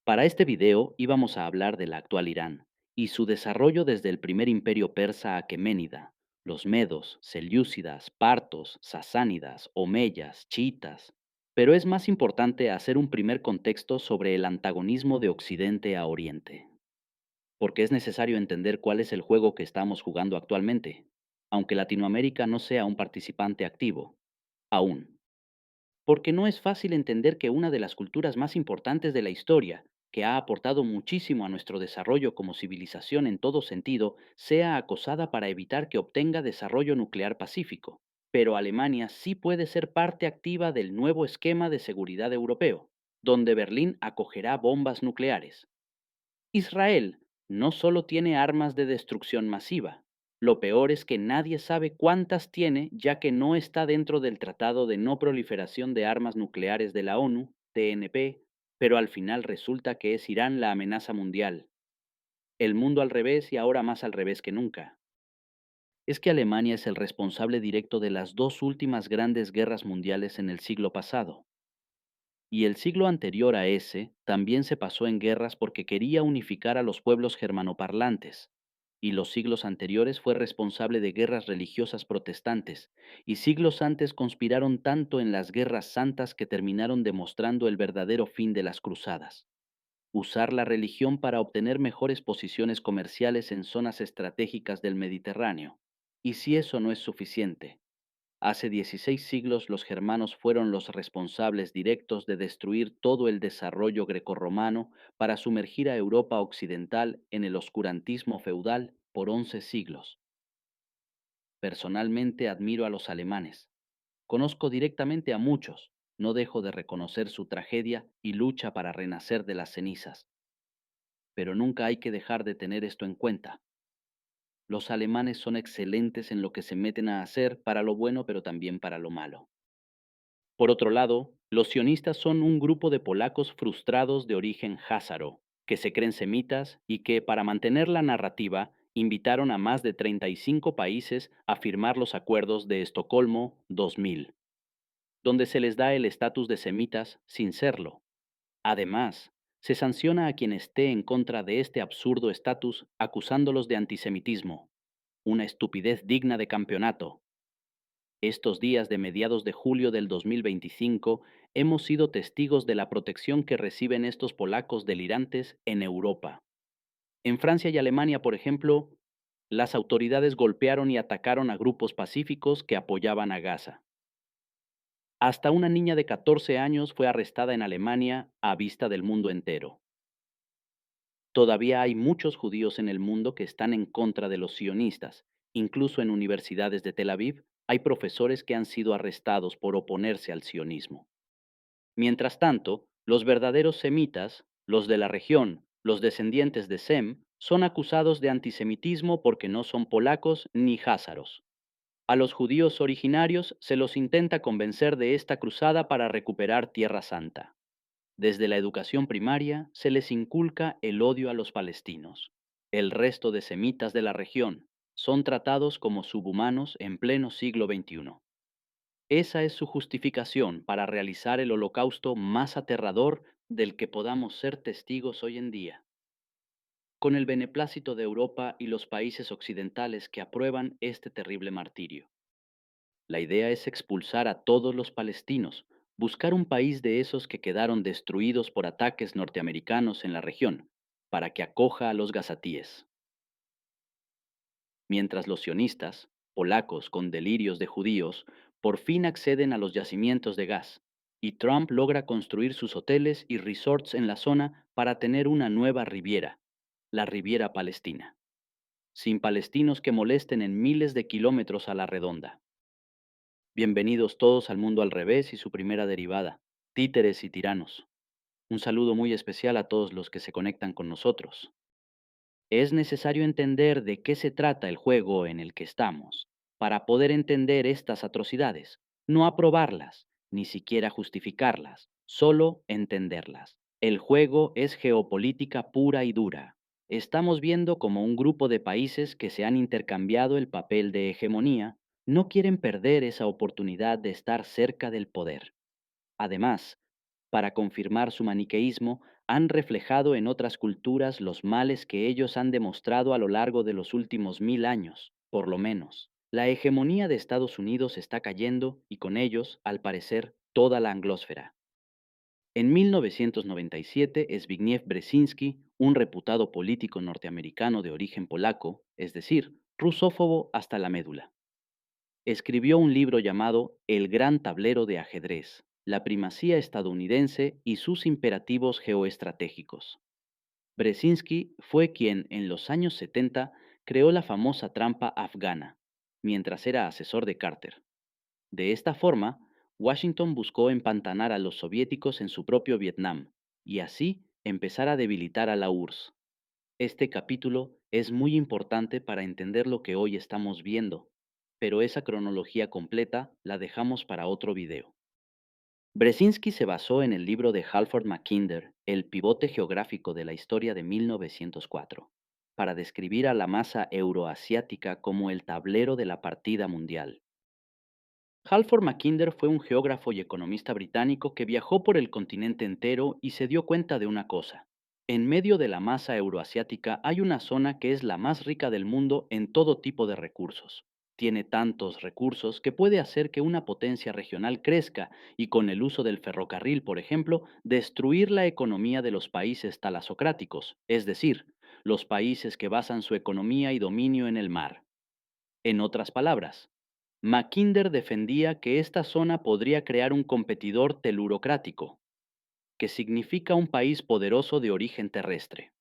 Para este video íbamos a hablar del actual Irán y su desarrollo desde el primer imperio persa aqueménida, los medos, selyúcidas, partos, sasánidas, omeyas, chiitas. Pero es más importante hacer un primer contexto sobre el antagonismo de Occidente a Oriente, porque es necesario entender cuál es el juego que estamos jugando actualmente, aunque Latinoamérica no sea un participante activo, aún. Porque no es fácil entender que una de las culturas más importantes de la historia, que ha aportado muchísimo a nuestro desarrollo como civilización en todo sentido, sea acosada para evitar que obtenga desarrollo nuclear pacífico. Pero Alemania sí puede ser parte activa del nuevo esquema de seguridad europeo, donde Berlín acogerá bombas nucleares. Israel no solo tiene armas de destrucción masiva, lo peor es que nadie sabe cuántas tiene ya que no está dentro del Tratado de No Proliferación de Armas Nucleares de la ONU, TNP, pero al final resulta que es Irán la amenaza mundial. El mundo al revés y ahora más al revés que nunca. Es que Alemania es el responsable directo de las dos últimas grandes guerras mundiales en el siglo pasado. Y el siglo anterior a ese también se pasó en guerras porque quería unificar a los pueblos germanoparlantes, y los siglos anteriores fue responsable de guerras religiosas protestantes, y siglos antes conspiraron tanto en las guerras santas que terminaron demostrando el verdadero fin de las cruzadas: usar la religión para obtener mejores posiciones comerciales en zonas estratégicas del Mediterráneo. Y si eso no es suficiente, hace 16 siglos los germanos fueron los responsables directos de destruir todo el desarrollo grecorromano para sumergir a Europa occidental en el oscurantismo feudal por 11 siglos. Personalmente admiro a los alemanes. Conozco directamente a muchos. No dejo de reconocer su tragedia y lucha para renacer de las cenizas. Pero nunca hay que dejar de tener esto en cuenta. Los alemanes son excelentes en lo que se meten a hacer para lo bueno pero también para lo malo. Por otro lado, los sionistas son un grupo de polacos frustrados de origen házaro, que se creen semitas y que, para mantener la narrativa, invitaron a más de 35 países a firmar los acuerdos de Estocolmo 2000, donde se les da el estatus de semitas sin serlo. Además, se sanciona a quien esté en contra de este absurdo estatus acusándolos de antisemitismo, una estupidez digna de campeonato. Estos días de mediados de julio del 2025 hemos sido testigos de la protección que reciben estos polacos delirantes en Europa. En Francia y Alemania, por ejemplo, las autoridades golpearon y atacaron a grupos pacíficos que apoyaban a Gaza. Hasta una niña de 14 años fue arrestada en Alemania a vista del mundo entero. Todavía hay muchos judíos en el mundo que están en contra de los sionistas. Incluso en universidades de Tel Aviv hay profesores que han sido arrestados por oponerse al sionismo. Mientras tanto, los verdaderos semitas, los de la región, los descendientes de Sem, son acusados de antisemitismo porque no son polacos ni házaros. A los judíos originarios se los intenta convencer de esta cruzada para recuperar Tierra Santa. Desde la educación primaria se les inculca el odio a los palestinos. El resto de semitas de la región son tratados como subhumanos en pleno siglo XXI. Esa es su justificación para realizar el holocausto más aterrador del que podamos ser testigos hoy en día. Con el beneplácito de Europa y los países occidentales que aprueban este terrible martirio. La idea es expulsar a todos los palestinos, buscar un país de esos que quedaron destruidos por ataques norteamericanos en la región, para que acoja a los gazatíes. Mientras los sionistas, polacos con delirios de judíos, por fin acceden a los yacimientos de gas, y Trump logra construir sus hoteles y resorts en la zona para tener una nueva Riviera, la Riviera Palestina, sin palestinos que molesten en miles de kilómetros a la redonda. Bienvenidos todos al mundo al revés y su primera derivada, títeres y tiranos. Un saludo muy especial a todos los que se conectan con nosotros. Es necesario entender de qué se trata el juego en el que estamos, para poder entender estas atrocidades, no aprobarlas, ni siquiera justificarlas, solo entenderlas. El juego es geopolítica pura y dura. Estamos viendo como un grupo de países que se han intercambiado el papel de hegemonía no quieren perder esa oportunidad de estar cerca del poder. Además, para confirmar su maniqueísmo, Han reflejado en otras culturas los males que ellos han demostrado a lo largo de los últimos 1000 años, por lo menos. La hegemonía de Estados Unidos está cayendo y con ellos, al parecer, toda la anglósfera. En 1997, Zbigniew Brzezinski, un reputado político norteamericano de origen polaco, es decir, rusófobo hasta la médula, escribió un libro llamado El Gran Tablero de Ajedrez, la primacía estadounidense y sus imperativos geoestratégicos. Brzezinski fue quien, en los años 70, creó la famosa trampa afgana, mientras era asesor de Carter. De esta forma, Washington buscó empantanar a los soviéticos en su propio Vietnam y así empezar a debilitar a la URSS. Este capítulo es muy importante para entender lo que hoy estamos viendo, pero esa cronología completa la dejamos para otro video. Brzezinski se basó en el libro de Halford Mackinder, El pivote geográfico de la historia de 1904, para describir a la masa euroasiática como el tablero de la partida mundial. Halford Mackinder fue un geógrafo y economista británico que viajó por el continente entero y se dio cuenta de una cosa. En medio de la masa euroasiática hay una zona que es la más rica del mundo en todo tipo de recursos. Tiene tantos recursos que puede hacer que una potencia regional crezca y con el uso del ferrocarril, por ejemplo, destruir la economía de los países talasocráticos, es decir, los países que basan su economía y dominio en el mar. En otras palabras, Mackinder defendía que esta zona podría crear un competidor telurocrático, que significa un país poderoso de origen terrestre.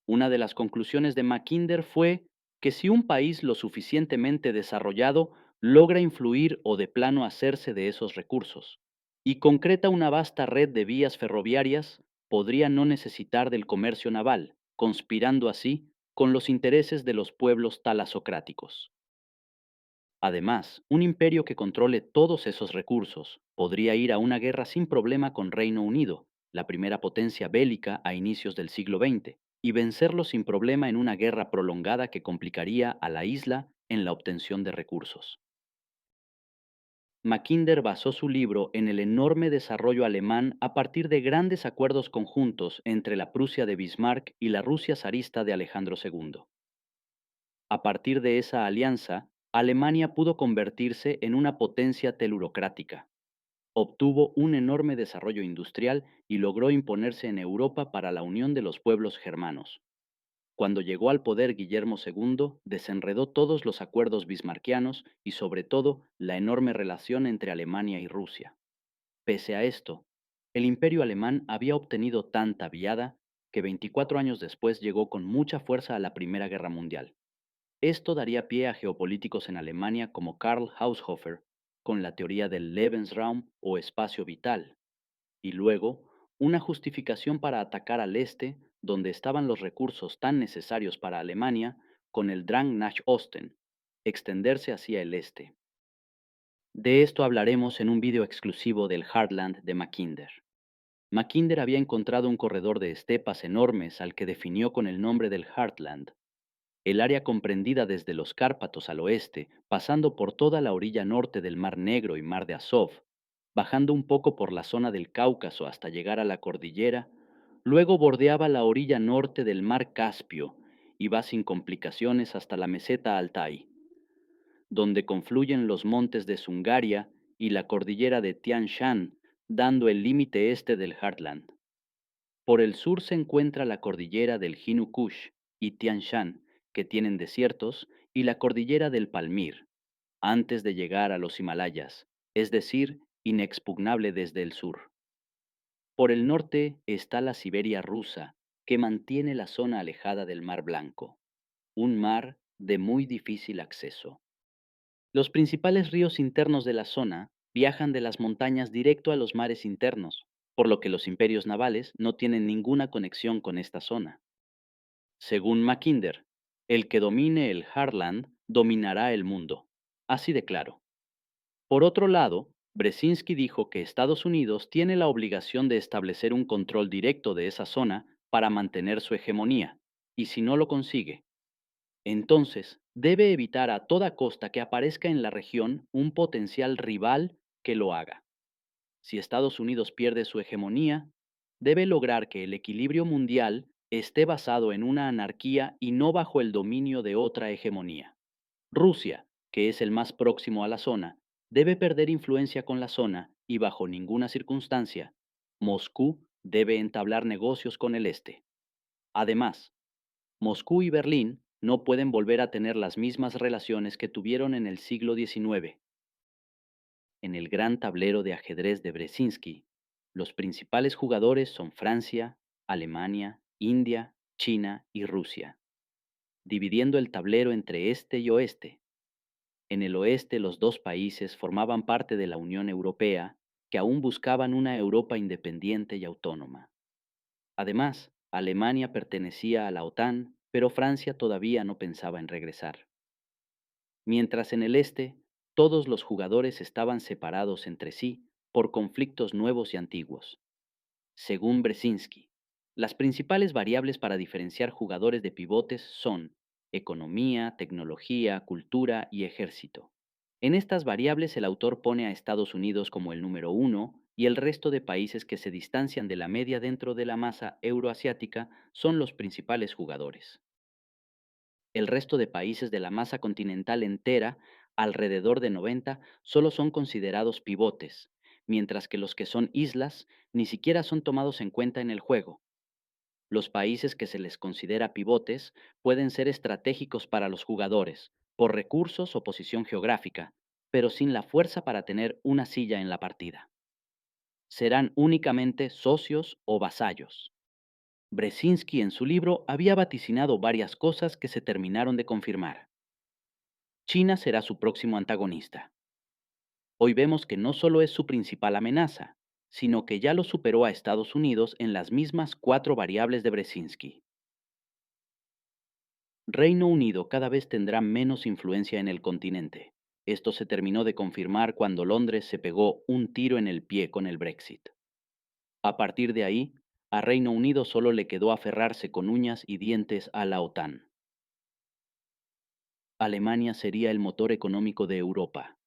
Una de las conclusiones de Mackinder fue que si un país lo suficientemente desarrollado logra influir o de plano hacerse de esos recursos, y concreta una vasta red de vías ferroviarias, podría no necesitar del comercio naval, conspirando así con los intereses de los pueblos talasocráticos. Además, un imperio que controle todos esos recursos podría ir a una guerra sin problema con Reino Unido, la primera potencia bélica a inicios del siglo XX, y vencerlo sin problema en una guerra prolongada que complicaría a la isla en la obtención de recursos. Mackinder basó su libro en el enorme desarrollo alemán a partir de grandes acuerdos conjuntos entre la Prusia de Bismarck y la Rusia zarista de Alejandro II. A partir de esa alianza, Alemania pudo convertirse en una potencia telurocrática. Obtuvo un enorme desarrollo industrial y logró imponerse en Europa para la unión de los pueblos germanos. Cuando llegó al poder Guillermo II, desenredó todos los acuerdos bismarquianos y sobre todo la enorme relación entre Alemania y Rusia. Pese a esto, el imperio alemán había obtenido tanta viada que 24 años después llegó con mucha fuerza a la Primera Guerra Mundial. Esto daría pie a geopolíticos en Alemania como Karl Haushofer, con la teoría del Lebensraum o espacio vital, y luego una justificación para atacar al este, donde estaban los recursos tan necesarios para Alemania, con el Drang nach Osten, extenderse hacia el este. De esto hablaremos en un video exclusivo del Heartland de Mackinder. Mackinder había encontrado un corredor de estepas enormes al que definió con el nombre del Heartland, el área comprendida desde los Cárpatos al oeste, pasando por toda la orilla norte del Mar Negro y Mar de Azov, bajando un poco por la zona del Cáucaso hasta llegar a la cordillera, luego bordeaba la orilla norte del Mar Caspio y va sin complicaciones hasta la meseta Altai, donde confluyen los montes de Sungaria y la cordillera de Tian Shan, dando el límite este del Heartland. Por el sur se encuentra la cordillera del Hindu Kush y Tian Shan, que tienen desiertos, y la cordillera del Palmir, antes de llegar a los Himalayas, es decir, inexpugnable desde el sur. Por el norte está la Siberia rusa, que mantiene la zona alejada del Mar Blanco, un mar de muy difícil acceso. Los principales ríos internos de la zona viajan de las montañas directo a los mares internos, por lo que los imperios navales no tienen ninguna conexión con esta zona. Según Mackinder, el que domine el Heartland dominará el mundo. Así de claro. Por otro lado, Brzezinski dijo que Estados Unidos tiene la obligación de establecer un control directo de esa zona para mantener su hegemonía, y si no lo consigue, entonces debe evitar a toda costa que aparezca en la región un potencial rival que lo haga. Si Estados Unidos pierde su hegemonía, Debe lograr que el equilibrio mundial esté basado en una anarquía y no bajo el dominio de otra hegemonía. Rusia, que es el más próximo a la zona, debe perder influencia con la zona y bajo ninguna circunstancia, Moscú debe entablar negocios con el este. Además, Moscú y Berlín no pueden volver a tener las mismas relaciones que tuvieron en el siglo XIX. En el gran tablero de ajedrez de Brzezinski, los principales jugadores son Francia, Alemania, India, China y Rusia, dividiendo el tablero entre este y oeste. En el oeste los dos países formaban parte de la Unión Europea, que aún buscaban una Europa independiente y autónoma. Además, Alemania pertenecía a la OTAN, pero Francia todavía no pensaba en regresar. Mientras en el este, todos los jugadores estaban separados entre sí por conflictos nuevos y antiguos. Según Brzezinski, las principales variables para diferenciar jugadores de pivotes son economía, tecnología, cultura y ejército. En estas variables el autor pone a Estados Unidos como el número uno y el resto de países que se distancian de la media dentro de la masa euroasiática son los principales jugadores. El resto de países de la masa continental entera, alrededor de 90, solo son considerados pivotes, mientras que los que son islas ni siquiera son tomados en cuenta en el juego. Los países que se les considera pivotes pueden ser estratégicos para los jugadores, por recursos o posición geográfica, pero sin la fuerza para tener una silla en la partida. Serán únicamente socios o vasallos. Brzezinski en su libro había vaticinado varias cosas que se terminaron de confirmar. China será su próximo antagonista. Hoy vemos que no solo es su principal amenaza, sino que ya lo superó a Estados Unidos en las mismas cuatro variables de Brzezinski. Reino Unido cada vez tendrá menos influencia en el continente. Esto se terminó de confirmar cuando Londres se pegó un tiro en el pie con el Brexit. A partir de ahí, a Reino Unido solo le quedó aferrarse con uñas y dientes a la OTAN. Alemania sería el motor económico de Europa,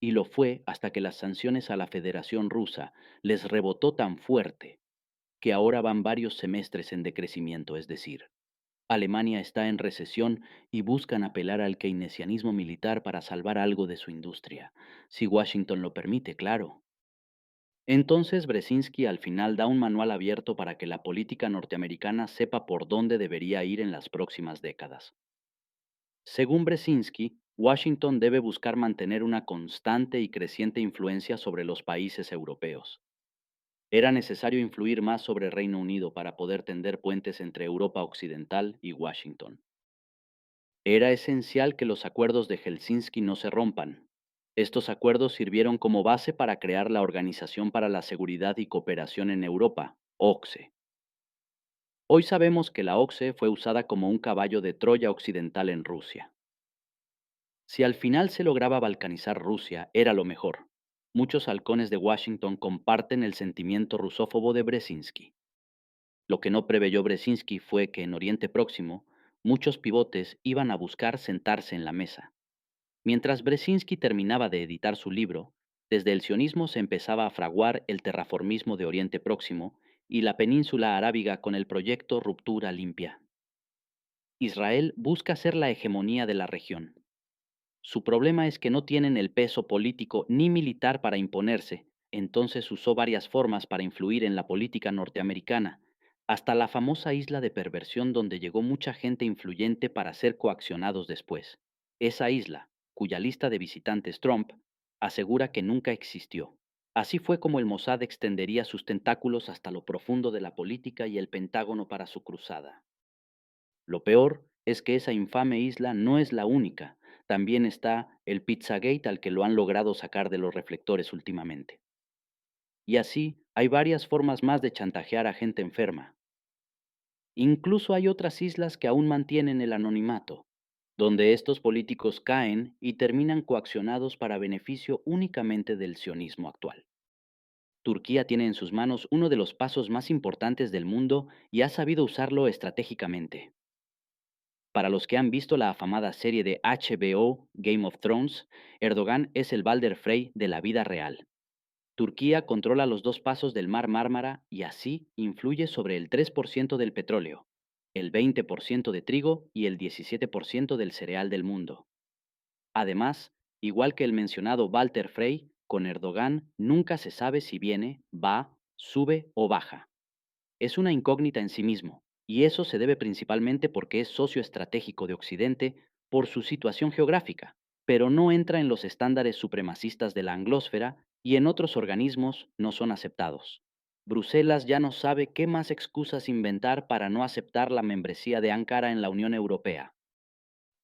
y lo fue hasta que las sanciones a la Federación Rusa les rebotó tan fuerte que ahora van varios semestres en decrecimiento, es decir, Alemania está en recesión y buscan apelar al keynesianismo militar para salvar algo de su industria, si Washington lo permite, claro. Entonces Brzezinski al final da un manual abierto para que la política norteamericana sepa por dónde debería ir en las próximas décadas. Según Brzezinski, Washington debe buscar mantener una constante y creciente influencia sobre los países europeos. Era necesario influir más sobre Reino Unido para poder tender puentes entre Europa Occidental y Washington. Era esencial que los acuerdos de Helsinki no se rompan. Estos acuerdos sirvieron como base para crear la Organización para la Seguridad y Cooperación en Europa, OCSE. Hoy sabemos que la OCSE fue usada como un caballo de Troya occidental en Rusia. Si al final se lograba balcanizar Rusia, era lo mejor. Muchos halcones de Washington comparten el sentimiento rusófobo de Brzezinski. Lo que no preveyó Brzezinski fue que en Oriente Próximo, muchos pivotes iban a buscar sentarse en la mesa. Mientras Brzezinski terminaba de editar su libro, desde el sionismo se empezaba a fraguar el terraformismo de Oriente Próximo y la península arábiga con el proyecto Ruptura Limpia. Israel busca ser la hegemonía de la región. Su problema es que no tienen el peso político ni militar para imponerse, entonces usó varias formas para influir en la política norteamericana, hasta la famosa isla de perversión donde llegó mucha gente influyente para ser coaccionados después. Esa isla, cuya lista de visitantes Trump asegura que nunca existió. Así fue como el Mossad extendería sus tentáculos hasta lo profundo de la política y el Pentágono para su cruzada. Lo peor es que esa infame isla no es la única. También está el Pizzagate al que lo han logrado sacar de los reflectores últimamente. Y así hay varias formas más de chantajear a gente enferma. Incluso hay otras islas que aún mantienen el anonimato, donde estos políticos caen y terminan coaccionados para beneficio únicamente del sionismo actual. Turquía tiene en sus manos uno de los pasos más importantes del mundo y ha sabido usarlo estratégicamente. Para los que han visto la afamada serie de HBO Game of Thrones, Erdogan es el Balder Frey de la vida real. Turquía controla los dos pasos del Mar Mármara y así influye sobre el 3% del petróleo, el 20% de trigo y el 17% del cereal del mundo. Además, igual que el mencionado Walter Frey, con Erdogan nunca se sabe si viene, va, sube o baja. Es una incógnita en sí mismo, y eso se debe principalmente porque es socio estratégico de Occidente por su situación geográfica, pero no entra en los estándares supremacistas de la anglósfera y en otros organismos no son aceptados. Bruselas ya no sabe qué más excusas inventar para no aceptar la membresía de Ankara en la Unión Europea.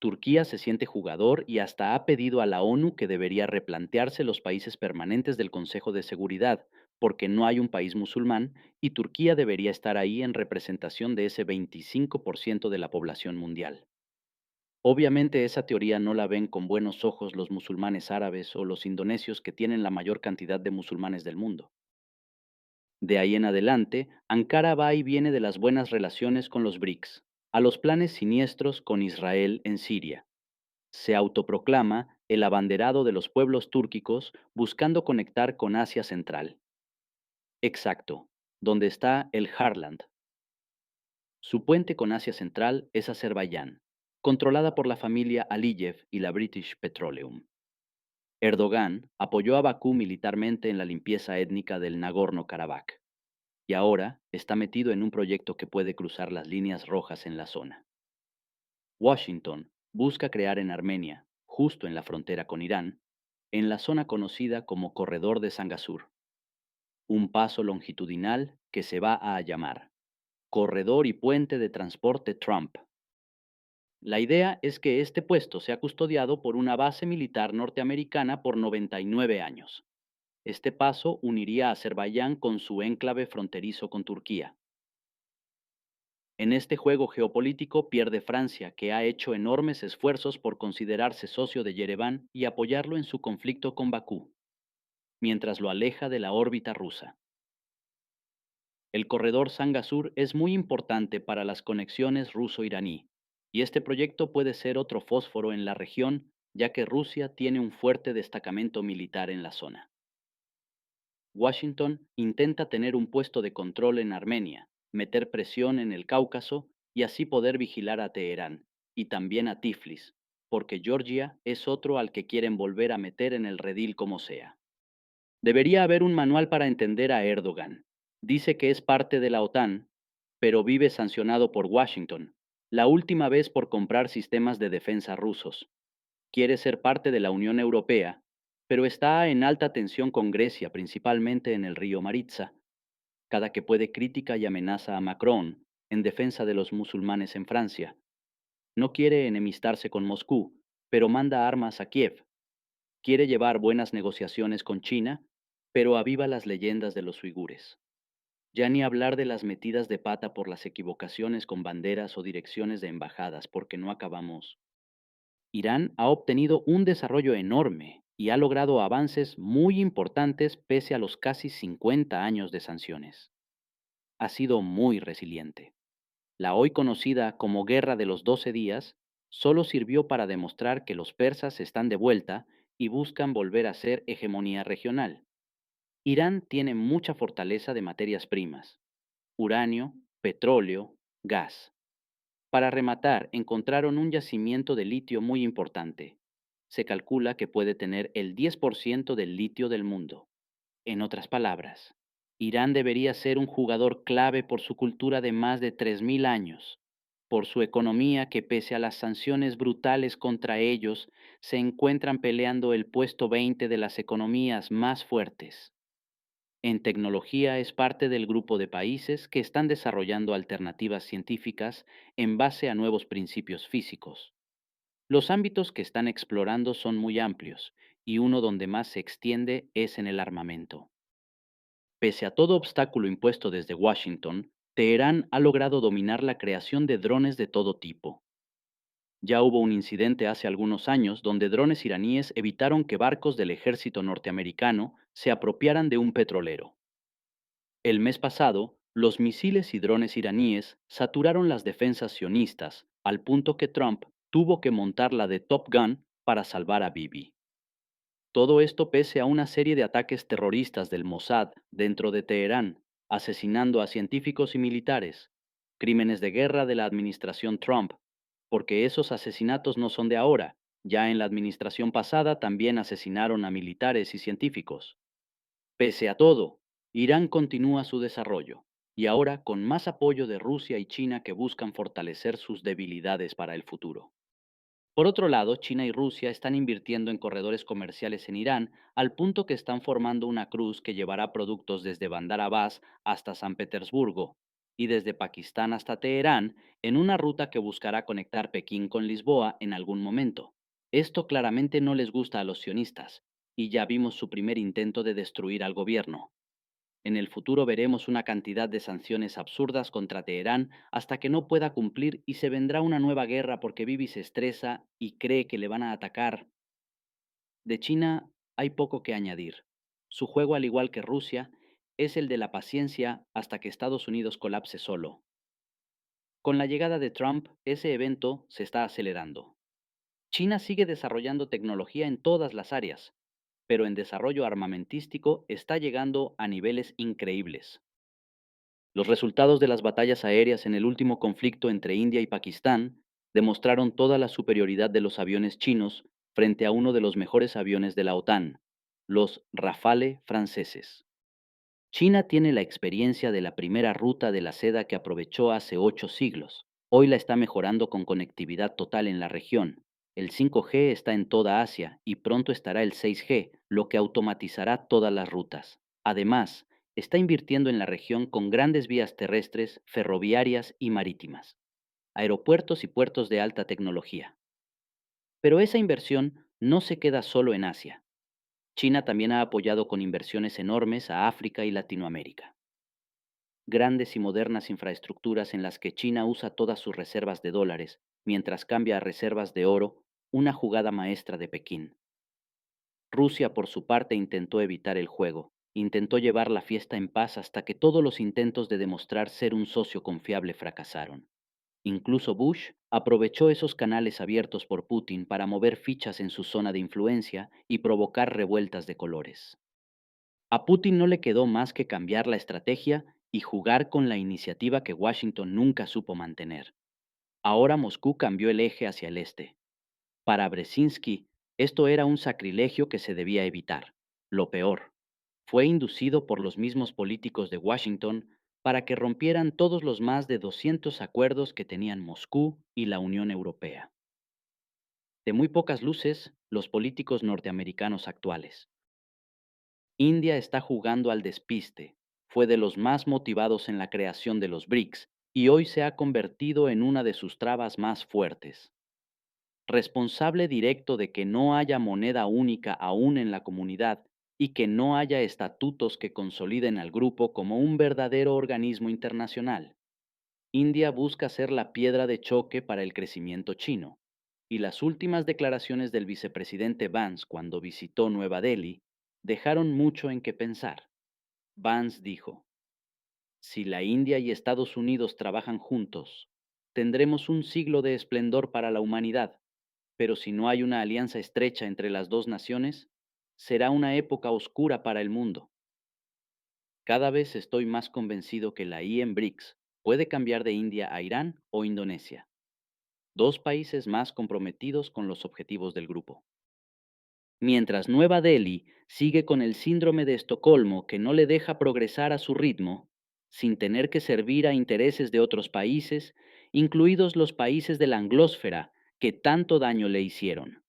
Turquía se siente jugador y hasta ha pedido a la ONU que debería replantearse los países permanentes del Consejo de Seguridad, porque no hay un país musulmán y Turquía debería estar ahí en representación de ese 25% de la población mundial. Obviamente esa teoría no la ven con buenos ojos los musulmanes árabes o los indonesios que tienen la mayor cantidad de musulmanes del mundo. De ahí en adelante, Ankara va y viene de las buenas relaciones con los BRICS, a los planes siniestros con Israel en Siria. Se autoproclama el abanderado de los pueblos túrquicos buscando conectar con Asia Central. Exacto, donde está el Harland. Su puente con Asia Central es Azerbaiyán, controlada por la familia Aliyev y la British Petroleum. Erdogan apoyó a Bakú militarmente en la limpieza étnica del Nagorno-Karabaj y ahora está metido en un proyecto que puede cruzar las líneas rojas en la zona. Washington busca crear en Armenia, justo en la frontera con Irán, en la zona conocida como Corredor de Sangasur, un paso longitudinal que se va a llamar Corredor y Puente de Transporte Trump. La idea es que este puesto sea custodiado por una base militar norteamericana por 99 años. Este paso uniría a Azerbaiyán con su enclave fronterizo con Turquía. En este juego geopolítico pierde Francia, que ha hecho enormes esfuerzos por considerarse socio de Yereván y apoyarlo en su conflicto con Bakú, mientras lo aleja de la órbita rusa. El corredor Sangasur es muy importante para las conexiones ruso-iraní, y este proyecto puede ser otro fósforo en la región, ya que Rusia tiene un fuerte destacamento militar en la zona. Washington intenta tener un puesto de control en Armenia, meter presión en el Cáucaso y así poder vigilar a Teherán y también a Tiflis, porque Georgia es otro al que quieren volver a meter en el redil como sea. Debería haber un manual para entender a Erdogan. Dice que es parte de la OTAN, pero vive sancionado por Washington, la última vez por comprar sistemas de defensa rusos. Quiere ser parte de la Unión Europea, pero está en alta tensión con Grecia, principalmente en el río Maritsa. Cada que puede crítica y amenaza a Macron en defensa de los musulmanes en Francia. No quiere enemistarse con Moscú, pero manda armas a Kiev. Quiere llevar buenas negociaciones con China, pero aviva las leyendas de los uigures. Ya ni hablar de las metidas de pata por las equivocaciones con banderas o direcciones de embajadas, porque no acabamos. Irán ha obtenido un desarrollo enorme y ha logrado avances muy importantes pese a los casi 50 años de sanciones. Ha sido muy resiliente. La hoy conocida como Guerra de los 12 días solo sirvió para demostrar que los persas están de vuelta y buscan volver a ser hegemonía regional. Irán tiene mucha fortaleza de materias primas, uranio, petróleo, gas. Para rematar, encontraron un yacimiento de litio muy importante. Se calcula que puede tener el 10% del litio del mundo. En otras palabras, Irán debería ser un jugador clave por su cultura de más de 3000 años, por su economía que pese a las sanciones brutales contra ellos, se encuentran peleando el puesto 20 de las economías más fuertes. En tecnología es parte del grupo de países que están desarrollando alternativas científicas en base a nuevos principios físicos. Los ámbitos que están explorando son muy amplios y uno donde más se extiende es en el armamento. Pese a todo obstáculo impuesto desde Washington, Teherán ha logrado dominar la creación de drones de todo tipo. Ya hubo un incidente hace algunos años donde drones iraníes evitaron que barcos del ejército norteamericano se apropiaran de un petrolero. El mes pasado, los misiles y drones iraníes saturaron las defensas sionistas, al punto que Trump tuvo que montar la de Top Gun para salvar a Bibi. Todo esto pese a una serie de ataques terroristas del Mossad dentro de Teherán, asesinando a científicos y militares, crímenes de guerra de la administración Trump, porque esos asesinatos no son de ahora, ya en la administración pasada también asesinaron a militares y científicos. Pese a todo, Irán continúa su desarrollo, y ahora con más apoyo de Rusia y China que buscan fortalecer sus debilidades para el futuro. Por otro lado, China y Rusia están invirtiendo en corredores comerciales en Irán al punto que están formando una cruz que llevará productos desde Bandar Abbas hasta San Petersburgo y desde Pakistán hasta Teherán en una ruta que buscará conectar Pekín con Lisboa en algún momento. Esto claramente no les gusta a los sionistas, y ya vimos su primer intento de destruir al gobierno. En el futuro veremos una cantidad de sanciones absurdas contra Teherán hasta que no pueda cumplir y se vendrá una nueva guerra porque Bibi se estresa y cree que le van a atacar. De China hay poco que añadir. Su juego, al igual que Rusia, es el de la paciencia hasta que Estados Unidos colapse solo. Con la llegada de Trump, ese evento se está acelerando. China sigue desarrollando tecnología en todas las áreas, pero en desarrollo armamentístico está llegando a niveles increíbles. Los resultados de las batallas aéreas en el último conflicto entre India y Pakistán demostraron toda la superioridad de los aviones chinos frente a uno de los mejores aviones de la OTAN, los Rafale franceses. China tiene la experiencia de la primera ruta de la seda que aprovechó hace 8 siglos. Hoy la está mejorando con conectividad total en la región. El 5G está en toda Asia y pronto estará el 6G, lo que automatizará todas las rutas. Además, está invirtiendo en la región con grandes vías terrestres, ferroviarias y marítimas, aeropuertos y puertos de alta tecnología. Pero esa inversión no se queda solo en Asia. China también ha apoyado con inversiones enormes a África y Latinoamérica. Grandes y modernas infraestructuras en las que China usa todas sus reservas de dólares, mientras cambia a reservas de oro, una jugada maestra de Pekín. Rusia, por su parte, intentó evitar el juego, intentó llevar la fiesta en paz hasta que todos los intentos de demostrar ser un socio confiable fracasaron. Incluso Bush aprovechó esos canales abiertos por Putin para mover fichas en su zona de influencia y provocar revueltas de colores. A Putin no le quedó más que cambiar la estrategia y jugar con la iniciativa que Washington nunca supo mantener. Ahora Moscú cambió el eje hacia el este. Para Brzezinski, esto era un sacrilegio que se debía evitar. Lo peor, fue inducido por los mismos políticos de Washington para que rompieran todos los más de 200 acuerdos que tenían Moscú y la Unión Europea. De muy pocas luces, los políticos norteamericanos actuales. India está jugando al despiste, fue de los más motivados en la creación de los BRICS y hoy se ha convertido en una de sus trabas más fuertes. Responsable directo de que no haya moneda única aún en la comunidad y que no haya estatutos que consoliden al grupo como un verdadero organismo internacional. India busca ser la piedra de choque para el crecimiento chino, y las últimas declaraciones del vicepresidente Vance cuando visitó Nueva Delhi dejaron mucho en qué pensar. Vance dijo: si la India y Estados Unidos trabajan juntos, tendremos un siglo de esplendor para la humanidad, pero si no hay una alianza estrecha entre las dos naciones, será una época oscura para el mundo. Cada vez estoy más convencido que la I en BRICS puede cambiar de India a Irán o Indonesia, dos países más comprometidos con los objetivos del grupo. Mientras Nueva Delhi sigue con el síndrome de Estocolmo que no le deja progresar a su ritmo, sin tener que servir a intereses de otros países, incluidos los países de la anglósfera que tanto daño le hicieron.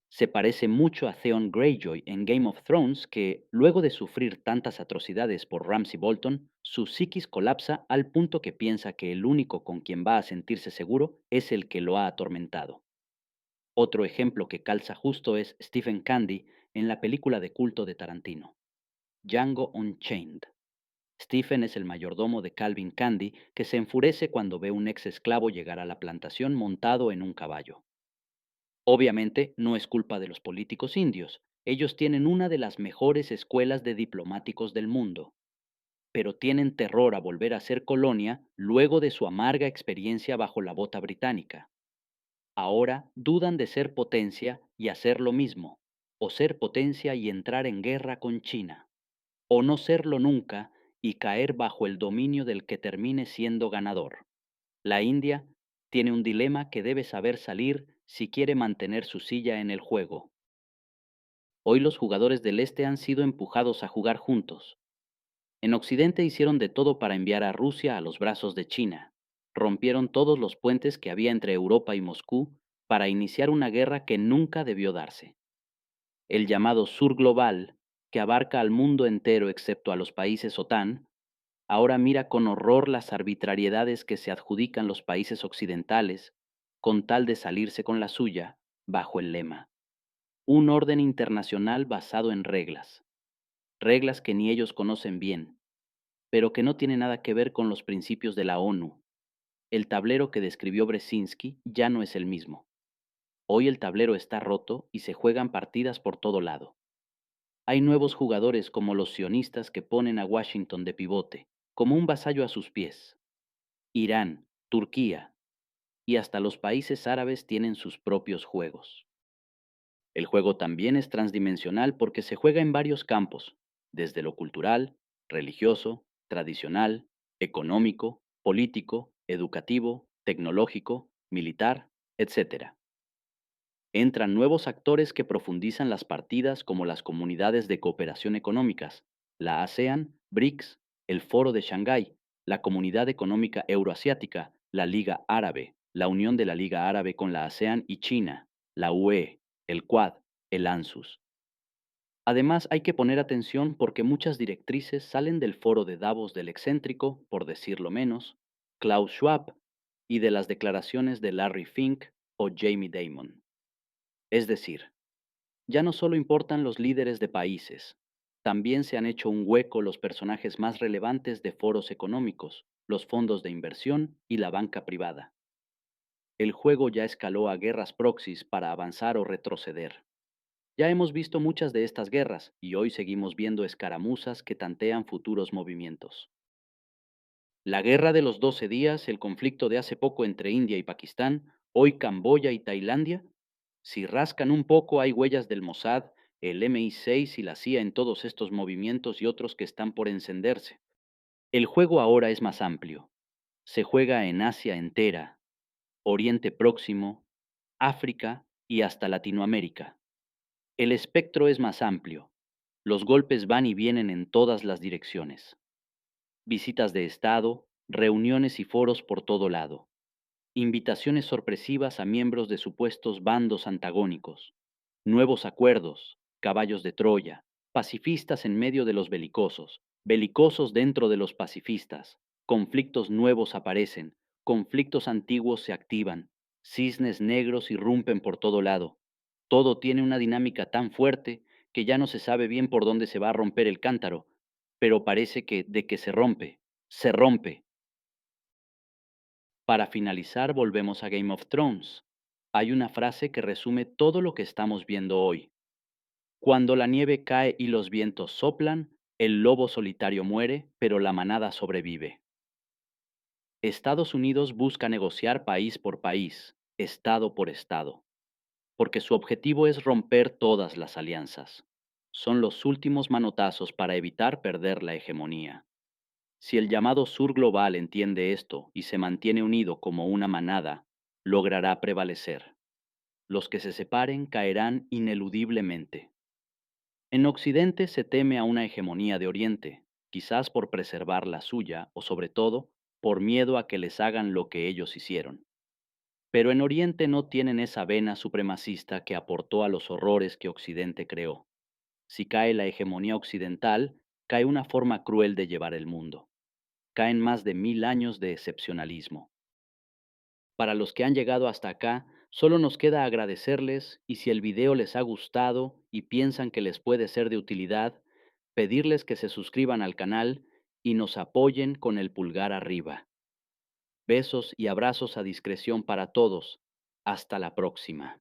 Se parece mucho a Theon Greyjoy en Game of Thrones que, luego de sufrir tantas atrocidades por Ramsay Bolton, su psiquis colapsa al punto que piensa que el único con quien va a sentirse seguro es el que lo ha atormentado. Otro ejemplo que calza justo es Stephen Candy en la película de culto de Tarantino, Django Unchained. Stephen es el mayordomo de Calvin Candy que se enfurece cuando ve un ex esclavo llegar a la plantación montado en un caballo. Obviamente no es culpa de los políticos indios, ellos tienen una de las mejores escuelas de diplomáticos del mundo, pero tienen terror a volver a ser colonia luego de su amarga experiencia bajo la bota británica. Ahora dudan de ser potencia y hacer lo mismo. o ser potencia y entrar en guerra con China, o no serlo nunca y caer bajo el dominio del que termine siendo ganador. La India tiene un dilema que debe saber salir si quiere mantener su silla en el juego. Hoy los jugadores del Este han sido empujados a jugar juntos. En Occidente hicieron de todo para enviar a Rusia a los brazos de China. Rompieron todos los puentes que había entre Europa y Moscú para iniciar una guerra que nunca debió darse. El llamado Sur Global, que abarca al mundo entero excepto a los países OTAN, ahora mira con horror las arbitrariedades que se adjudican los países occidentales con tal de salirse con la suya bajo el lema: un orden internacional basado en reglas, reglas que ni ellos conocen bien, pero que no tienen nada que ver con los principios de la ONU. El tablero que describió Brzezinski ya no es el mismo. Hoy el tablero está roto y se juegan partidas por todo lado. Hay nuevos jugadores como los sionistas que ponen a Washington de pivote, como un vasallo a sus pies. Irán, Turquía y hasta los países árabes tienen sus propios juegos. El juego también es transdimensional porque se juega en varios campos, desde lo cultural, religioso, tradicional, económico, político, educativo, tecnológico, militar, etc. Entran nuevos actores que profundizan las partidas como las comunidades de cooperación económicas, la ASEAN, BRICS, el Foro de Shanghái, la Comunidad Económica Euroasiática, la Liga Árabe, la unión de la Liga Árabe con la ASEAN y China, la UE, el Quad, el ANZUS. Además, hay que poner atención porque muchas directrices salen del foro de Davos del excéntrico, por decirlo menos, Klaus Schwab, y de las declaraciones de Larry Fink o Jamie Dimon. Es decir, ya no solo importan los líderes de países, también se han hecho un hueco los personajes más relevantes de foros económicos, los fondos de inversión y la banca privada. El juego ya escaló a guerras proxies para avanzar o retroceder. Ya hemos visto muchas de estas guerras y hoy seguimos viendo escaramuzas que tantean futuros movimientos. La guerra de los 12 días, el conflicto de hace poco entre India y Pakistán, hoy Camboya y Tailandia. Si rascan un poco hay huellas del Mossad, el MI6 y la CIA en todos estos movimientos y otros que están por encenderse. El juego ahora es más amplio. Se juega en Asia entera, Oriente Próximo, África y hasta Latinoamérica. El espectro es más amplio. Los golpes van y vienen en todas las direcciones. Visitas de Estado, reuniones y foros por todo lado. Invitaciones sorpresivas a miembros de supuestos bandos antagónicos. Nuevos acuerdos, caballos de Troya, pacifistas en medio de los belicosos, belicosos dentro de los pacifistas. Conflictos nuevos aparecen, conflictos antiguos se activan, cisnes negros irrumpen por todo lado. Todo tiene una dinámica tan fuerte que ya no se sabe bien por dónde se va a romper el cántaro, pero parece que de que se rompe, se rompe. Para finalizar, volvemos a Game of Thrones. Hay una frase que resume todo lo que estamos viendo hoy. Cuando la nieve cae y los vientos soplan, el lobo solitario muere, pero la manada sobrevive. Estados Unidos busca negociar país por país, estado por estado, porque su objetivo es romper todas las alianzas. Son los últimos manotazos para evitar perder la hegemonía. Si el llamado Sur Global entiende esto y se mantiene unido como una manada, logrará prevalecer. Los que se separen caerán ineludiblemente. En Occidente se teme a una hegemonía de Oriente, quizás por preservar la suya o sobre todo por miedo a que les hagan lo que ellos hicieron. Pero en Oriente no tienen esa vena supremacista que aportó a los horrores que Occidente creó. Si cae la hegemonía occidental, cae una forma cruel de llevar el mundo. Caen más de 1000 años de excepcionalismo. Para los que han llegado hasta acá, solo nos queda agradecerles y si el video les ha gustado y piensan que les puede ser de utilidad, pedirles que se suscriban al canal y nos apoyen con el pulgar arriba. Besos y abrazos a discreción para todos. Hasta la próxima.